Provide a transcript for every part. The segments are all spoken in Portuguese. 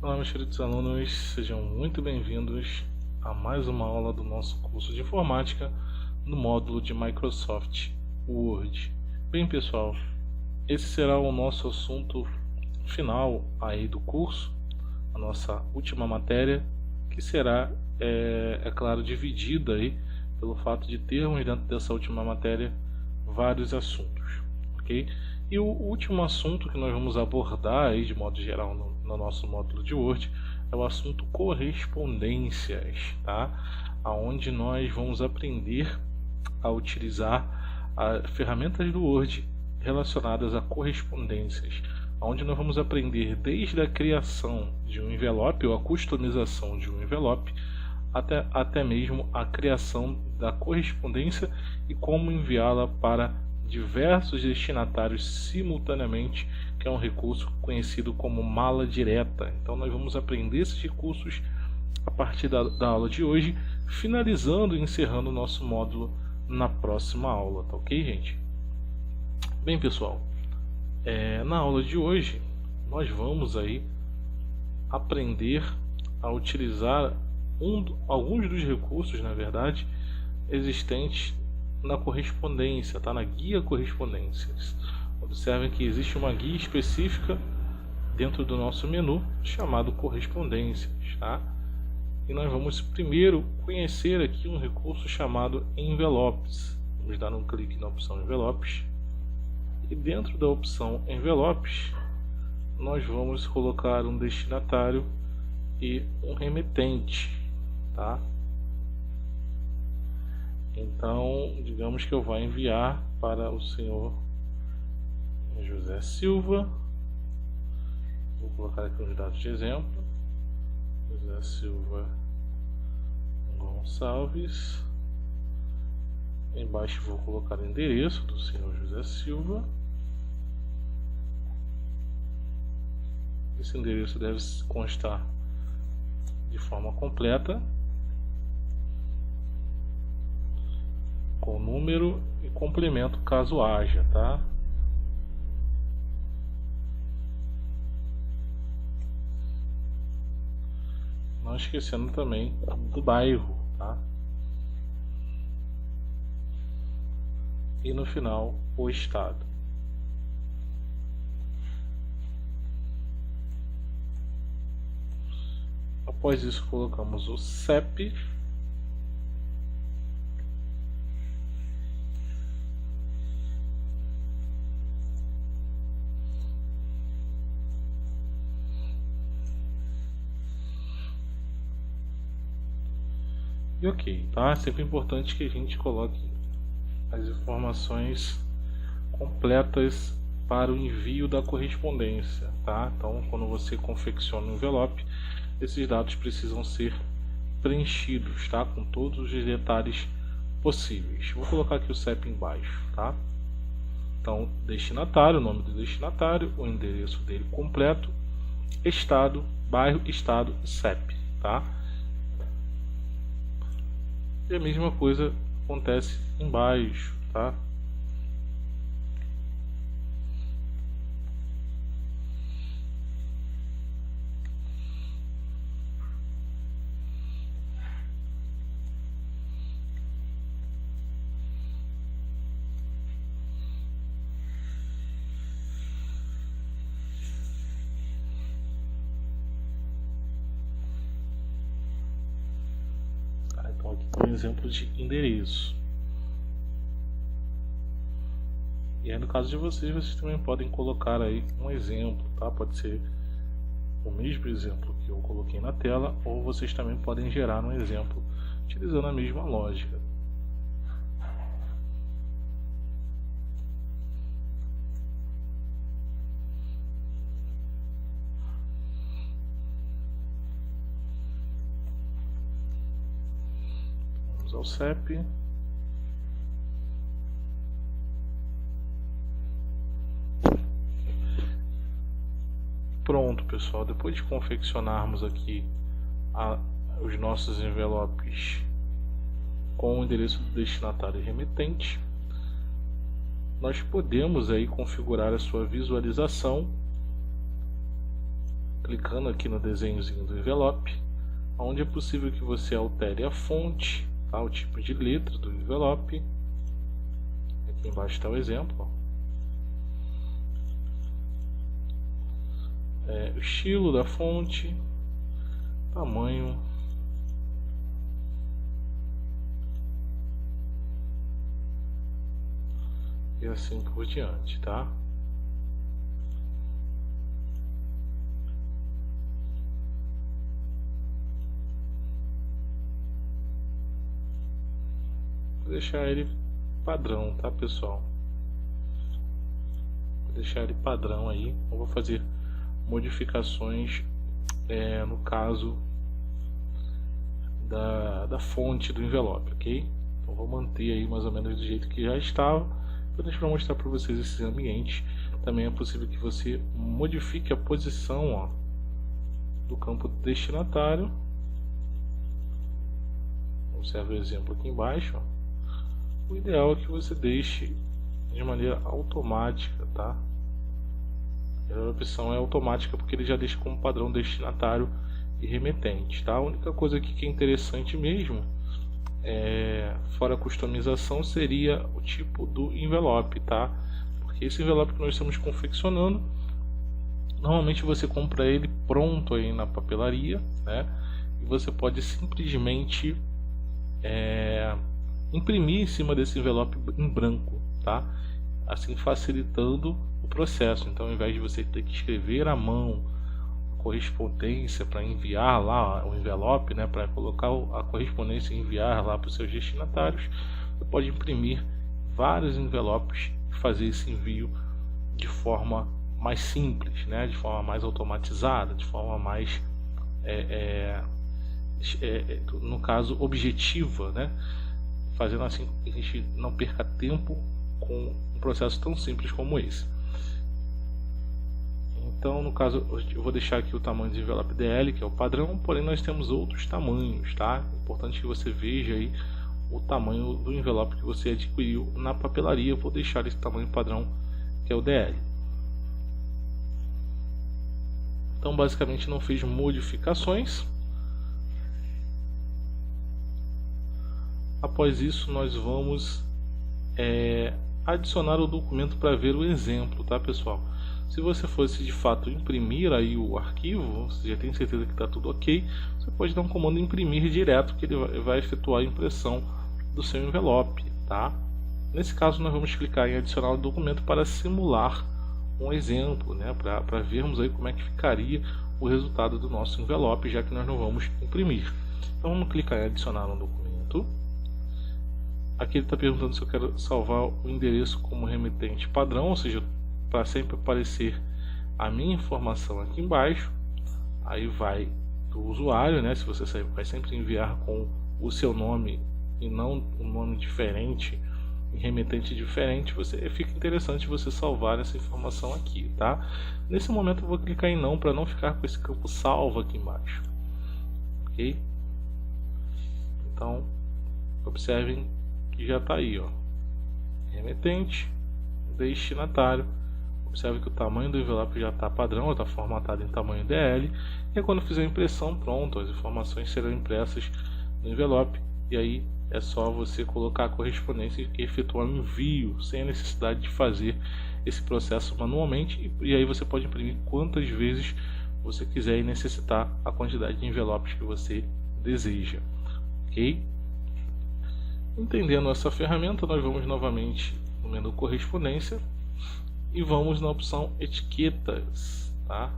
Olá, meus queridos alunos, sejam muito bem-vindos a mais uma aula do nosso curso de informática no módulo de Microsoft Word. Bem, pessoal, esse será o nosso assunto final aí do curso, a nossa última matéria, que será, é claro, dividida aí pelo fato de termos dentro dessa última matéria vários assuntos, ok? E o último assunto que nós vamos abordar aí de modo geral no nosso módulo de Word é o assunto correspondências, tá? Onde nós vamos aprender a utilizar as ferramentas do Word relacionadas a correspondências, onde nós vamos aprender desde a criação de um envelope ou a customização de um envelope até mesmo a criação da correspondência e como enviá-la para diversos destinatários simultaneamente, que é um recurso conhecido como mala direta. Então nós vamos aprender esses recursos a partir da aula de hoje, finalizando e encerrando o nosso módulo na próxima aula, tá ok, gente? Bem, pessoal, na aula de hoje nós vamos aí aprender a utilizar alguns dos recursos, na verdade, existentes na correspondência, tá? Na guia correspondências. Observem que existe uma guia específica dentro do nosso menu chamado correspondências, tá? E nós vamos primeiro conhecer aqui um recurso chamado envelopes. Vamos dar um clique na opção envelopes e dentro da opção envelopes nós vamos colocar um destinatário e um remetente, tá? Então, digamos que eu vou enviar para o senhor José Silva. Vou colocar aqui os dados de exemplo. José Silva Gonçalves. Embaixo vou colocar o endereço do senhor José Silva. Esse endereço deve constar de forma completa, com número e complemento caso haja, tá? Não esquecendo também do bairro, tá? E no final o estado. Após isso colocamos o CEP. E ok, tá? É sempre importante que a gente coloque as informações completas para o envio da correspondência, tá? Então, quando você confecciona um envelope, esses dados precisam ser preenchidos, tá? Com todos os detalhes possíveis. Vou colocar aqui o CEP embaixo, tá? Então, destinatário, o nome do destinatário, o endereço dele completo, estado, bairro, estado e CEP, tá? E a mesma coisa acontece embaixo, tá? Então aqui tem um exemplo de endereço. E aí no caso de vocês também podem colocar aí um exemplo, tá? Pode ser o mesmo exemplo que eu coloquei na tela, ou vocês também podem gerar um exemplo utilizando a mesma lógica. Vamos ao CEP. Pronto, pessoal, depois de confeccionarmos aqui os nossos envelopes com o endereço do destinatário e remetente, nós podemos aí configurar a sua visualização clicando aqui no desenhozinho do envelope, onde é possível que você altere a fonte, tá? O tipo de letra do envelope. Aqui embaixo está o exemplo. O estilo da fonte, tamanho, e assim por diante, tá? Vou deixar ele padrão, tá, pessoal? Vou deixar ele padrão aí. Eu vou fazer modificações no caso da fonte do envelope, ok? Então vou manter aí mais ou menos do jeito que já estava. Deixa eu mostrar para vocês esses ambientes. Também é possível que você modifique a posição, ó, do campo destinatário. Observe o exemplo aqui embaixo, ó. O ideal é que você deixe de maneira automática, tá? A opção é automática porque ele já deixa como padrão destinatário e remetente, tá? A única coisa aqui que é interessante mesmo, fora a customização, seria o tipo do envelope, tá? Porque esse envelope que nós estamos confeccionando, normalmente você compra ele pronto aí na papelaria, né? E você pode simplesmente imprimir em cima desse envelope em branco, tá? Assim facilitando o processo. Então, ao invés de você ter que escrever à mão a correspondência para enviar lá o envelope, né, para colocar a correspondência e enviar lá para os seus destinatários, você pode imprimir vários envelopes e fazer esse envio de forma mais simples, né, de forma mais automatizada, de forma mais no caso objetiva, né? Fazendo assim que a gente não perca tempo com um processo tão simples como esse. Então, no caso, eu vou deixar aqui o tamanho de envelope DL, que é o padrão, porém nós temos outros tamanhos, tá? É importante que você veja aí o tamanho do envelope que você adquiriu na papelaria. Eu vou deixar esse tamanho padrão, que é o DL. Então, basicamente, não fiz modificações. Após isso, nós vamos adicionar o documento para ver o exemplo, tá, pessoal? Se você fosse de fato imprimir aí o arquivo, você já tem certeza que está tudo ok, você pode dar um comando imprimir direto, que ele vai efetuar a impressão do seu envelope, tá? Nesse caso, nós vamos clicar em adicionar o documento para simular um exemplo, né? Para vermos aí como é que ficaria o resultado do nosso envelope, já que nós não vamos imprimir. Então vamos clicar em adicionar um documento. Aqui ele está perguntando se eu quero salvar o endereço como remetente padrão, ou seja, para sempre aparecer a minha informação aqui embaixo. Aí vai do usuário, né? Se você vai sempre enviar com o seu nome e não um nome diferente, em remetente diferente, fica interessante você salvar essa informação aqui, tá? Nesse momento eu vou clicar em não, para não ficar com esse campo salvo aqui embaixo, ok? Então observem que já está aí, ó, remetente, destinatário. Observe que o tamanho do envelope já está padrão, está formatado em tamanho DL. E quando fizer a impressão, pronto, as informações serão impressas no envelope. E aí é só você colocar a correspondência e efetuar o envio, sem a necessidade de fazer esse processo manualmente. E aí você pode imprimir quantas vezes você quiser e necessitar a quantidade de envelopes que você deseja, ok? Entendendo essa ferramenta, nós vamos novamente no menu correspondência e vamos na opção etiquetas, tá?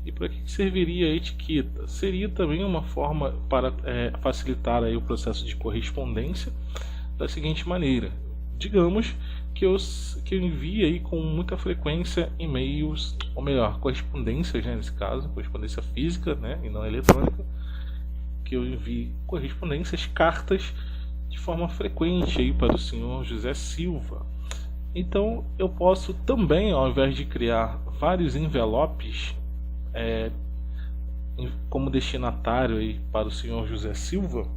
E para que serviria a etiqueta? Seria também uma forma para facilitar aí o processo de correspondência da seguinte maneira: digamos que eu envie aí com muita frequência e-mails, ou melhor, correspondências, né, nesse caso, correspondência física, né, e não eletrônica, que eu envie correspondências, cartas de forma frequente aí para o senhor José Silva. Então eu posso também, ao invés de criar vários envelopes como destinatário aí para o senhor José Silva,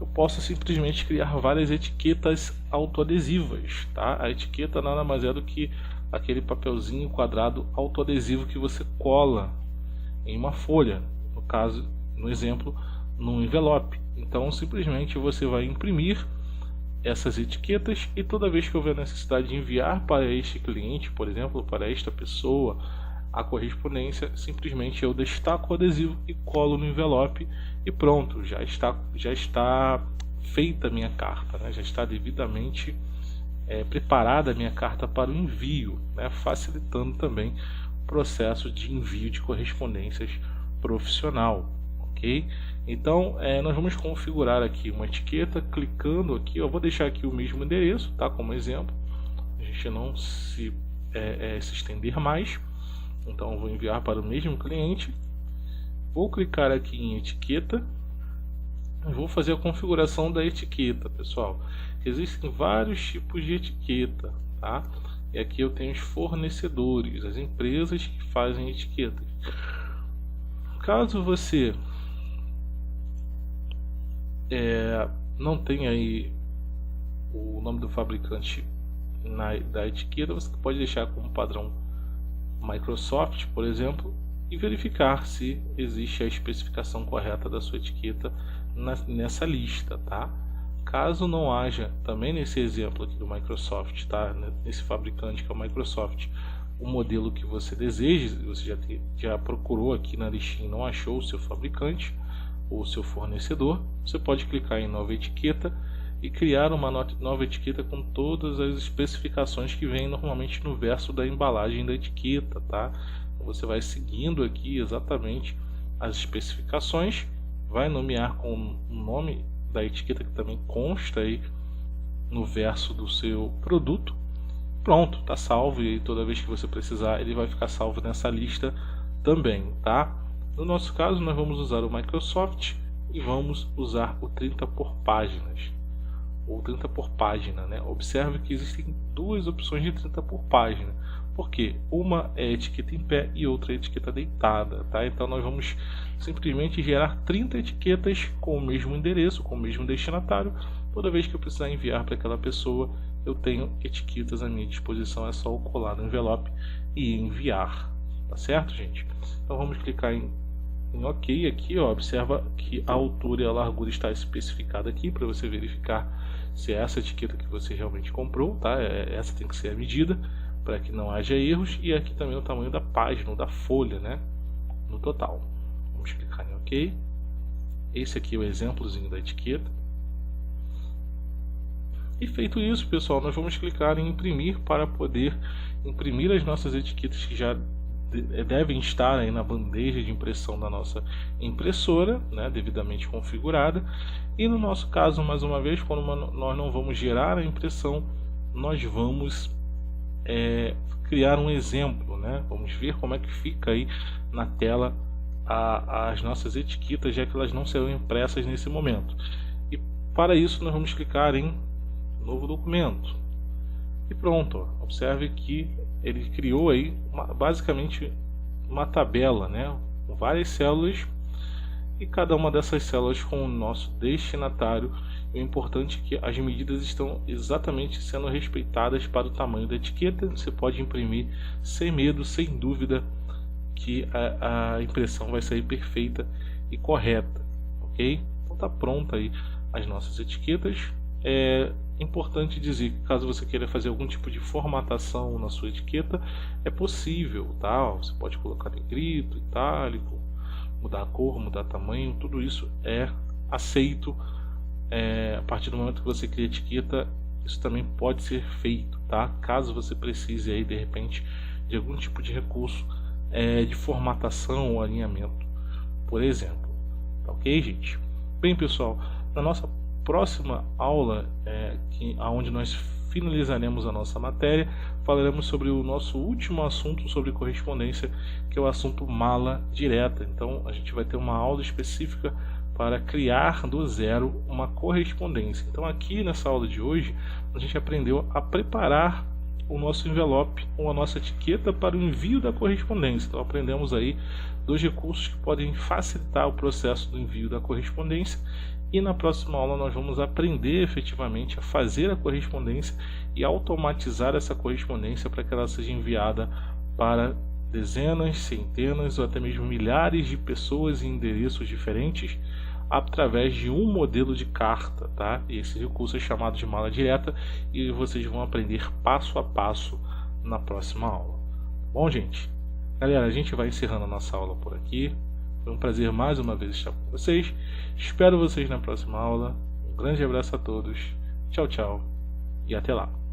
eu posso simplesmente criar várias etiquetas autoadesivas, tá? A etiqueta nada mais é do que aquele papelzinho quadrado autoadesivo que você cola em uma folha, no caso, no exemplo, num envelope. Então simplesmente você vai imprimir essas etiquetas e toda vez que houver necessidade de enviar para este cliente, por exemplo, para esta pessoa, a correspondência, simplesmente eu destaco o adesivo e colo no envelope e pronto, já está feita a minha carta, né? Já está devidamente preparada a minha carta para o envio, né? Facilitando também o processo de envio de correspondências profissional, ok? Então nós vamos configurar aqui uma etiqueta clicando aqui, eu vou deixar aqui o mesmo endereço, tá? Como exemplo, a gente não se estender mais. Então eu vou enviar para o mesmo cliente, vou clicar aqui em etiqueta, vou fazer a configuração da etiqueta, pessoal. Existem vários tipos de etiqueta, tá? E aqui eu tenho os fornecedores, as empresas que fazem etiquetas. Caso você não tenha aí o nome do fabricante da etiqueta, você pode deixar como padrão Microsoft, por exemplo, e verificar se existe a especificação correta da sua etiqueta nessa lista, tá? Caso não haja, também nesse exemplo aqui do Microsoft, tá? Nesse fabricante que é o Microsoft, o modelo que você deseja, você já procurou aqui na listinha e não achou o seu fabricante ou o seu fornecedor, você pode clicar em nova etiqueta e criar uma nova etiqueta com todas as especificações que vêm normalmente no verso da embalagem da etiqueta, tá? Você vai seguindo aqui exatamente as especificações, vai nomear com o nome da etiqueta que também consta aí no verso do seu produto. Pronto, tá salvo, e toda vez que você precisar ele vai ficar salvo nessa lista também, tá? No nosso caso nós vamos usar o Microsoft e vamos usar o 30 por páginas, ou 30 por página, né? Observe que existem duas opções de 30 por página, porque uma é etiqueta em pé e outra é etiqueta deitada, tá? Então nós vamos simplesmente gerar 30 etiquetas com o mesmo endereço, com o mesmo destinatário. Toda vez que eu precisar enviar para aquela pessoa, eu tenho etiquetas à minha disposição, é só eu colar no envelope e enviar, tá certo, gente? Então vamos clicar em OK aqui, ó. Observa que a altura e a largura está especificada aqui para você verificar se é essa etiqueta que você realmente comprou, tá? Essa tem que ser a medida para que não haja erros, e aqui também o tamanho da página ou da folha, né? No total. Vamos clicar em OK. Esse aqui é o exemplozinho da etiqueta. E feito isso, pessoal, nós vamos clicar em imprimir para poder imprimir as nossas etiquetas que já devem estar aí na bandeja de impressão da nossa impressora, né, devidamente configurada. E no nosso caso, mais uma vez, quando nós não vamos gerar a impressão, nós vamos criar um exemplo, né? Vamos ver como é que fica aí na tela as nossas etiquetas, já que elas não serão impressas nesse momento. E para isso nós vamos clicar em novo documento e pronto, ó. Observe que ele criou aí basicamente uma tabela, né, com várias células, e cada uma dessas células com o nosso destinatário. O importante é que as medidas estão exatamente sendo respeitadas para o tamanho da etiqueta. Você pode imprimir sem medo, sem dúvida que a impressão vai sair perfeita e correta, ok? Então está pronta aí as nossas etiquetas. É importante dizer que caso você queira fazer algum tipo de formatação na sua etiqueta, é possível, tá? Você pode colocar negrito, itálico, mudar a cor, mudar tamanho, tudo isso é aceito. A partir do momento que você cria a etiqueta, isso também pode ser feito, tá? Caso você precise aí de repente de algum tipo de recurso de formatação ou alinhamento, por exemplo, tá ok, gente? Bem, pessoal, na nossa próxima aula, onde nós finalizaremos a nossa matéria, falaremos sobre o nosso último assunto sobre correspondência, que é o assunto mala direta. Então a gente vai ter uma aula específica para criar do zero uma correspondência. Então aqui nessa aula de hoje a gente aprendeu a preparar o nosso envelope ou a nossa etiqueta para o envio da correspondência. Então aprendemos aí dois recursos que podem facilitar o processo do envio da correspondência, e na próxima aula nós vamos aprender efetivamente a fazer a correspondência e automatizar essa correspondência para que ela seja enviada para dezenas, centenas ou até mesmo milhares de pessoas e endereços diferentes através de um modelo de carta, tá? Esse curso é chamado de mala direta e vocês vão aprender passo a passo na próxima aula. Bom, gente, galera, a gente vai encerrando a nossa aula por aqui. Foi um prazer mais uma vez estar com vocês. Espero vocês na próxima aula. Um grande abraço a todos. Tchau, tchau e até lá.